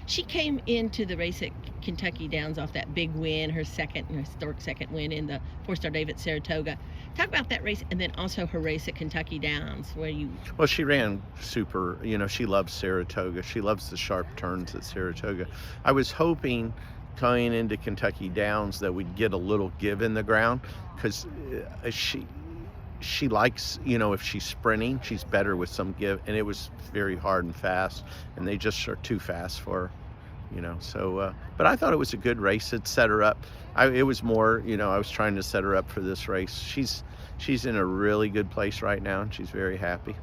She came into the race at Kentucky Downs off that big win, her historic second win in the four-star Dave at Saratoga. Talk about that race, and then also her race at Kentucky Downs, where you. Well, she ran super, she loves Saratoga. She loves the sharp turns at Saratoga. I was hoping going into Kentucky Downs that we'd get a little give in the ground, because she likes, if she's sprinting, she's better with some give, and it was very hard and fast, and they just are too fast for her, so, but I thought it was a good race. It set her up. It was more, I was trying to set her up for this race. She's in a really good place right now, and she's very happy.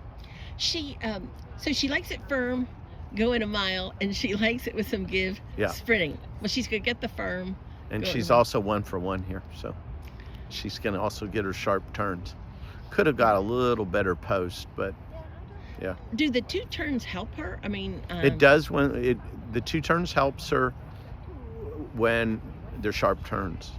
So she likes it firm, going a mile, and she likes it with some give, sprinting. Well, she's gonna get the firm. And she's also 1 for 1 here, so she's gonna also get her sharp turns. Could have got a little better post, but yeah. Do the 2 turns help her? I mean, it does the 2 turns helps her when they're sharp turns,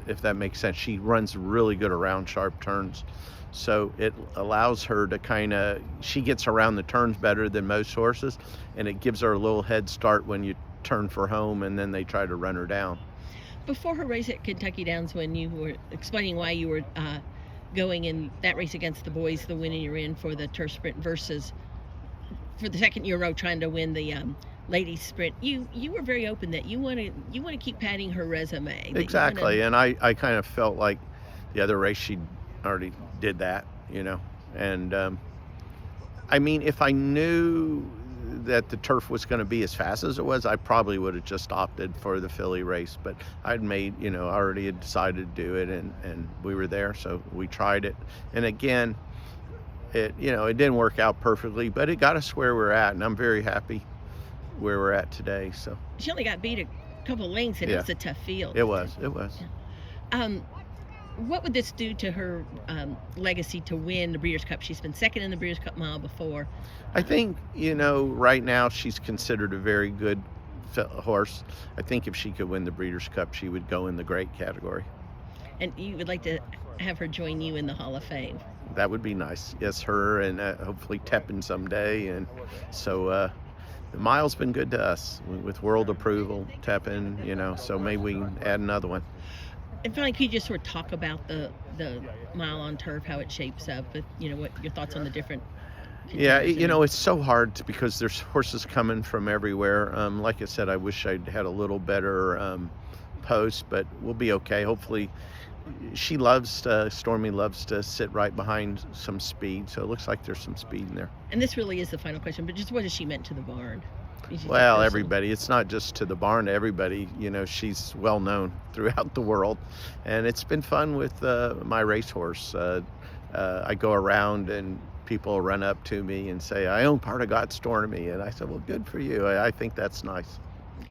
if that makes sense. She runs really good around sharp turns, so it allows her to she gets around the turns better than most horses, and it gives her a little head start when you turn for home and then they try to run her down. Before her race at Kentucky Downs, when you were explaining why you were going in that race against the boys, the winner you're in for the turf sprint versus for the second year in a row trying to win the ladies sprint, you were very open that you want to keep padding her resume. Exactly, and I kind of felt like the other race she already did that, and I mean, if I knew that the turf was going to be as fast as it was, I probably would have just opted for the Philly race, but I'd made, already had decided to do it, and we were there, so we tried it. And again, it didn't work out perfectly, but it got us where we're at, and I'm very happy where we're at today. So she only got beat a couple lengths, and it was a tough field. It was. What would this do to her legacy to win the Breeders' Cup? She's been second in the Breeders' Cup Mile before. I think, right now she's considered a very good horse. I think if she could win the Breeders' Cup, she would go in the great category. And you would like to have her join you in the Hall of Fame? That would be nice. Yes, her and hopefully Tepin someday. And so the mile's been good to us with world approval, Tepin, so maybe we can add another one. And finally, could you just sort of talk about the mile on turf, how it shapes up, what your thoughts on the different? Yeah, it's so hard because there's horses coming from everywhere. Like I said, I wish I'd had a little better post, but we'll be okay. Hopefully, Stormy loves to sit right behind some speed, so it looks like there's some speed in there. And this really is the final question, but just what has she meant to the barn? Well, everybody. It's not just to the barn, everybody. She's well known throughout the world, and it's been fun with my racehorse. I go around and people run up to me and say, "I own part of God Stormy," and I said, "Well, good for you." I think that's nice.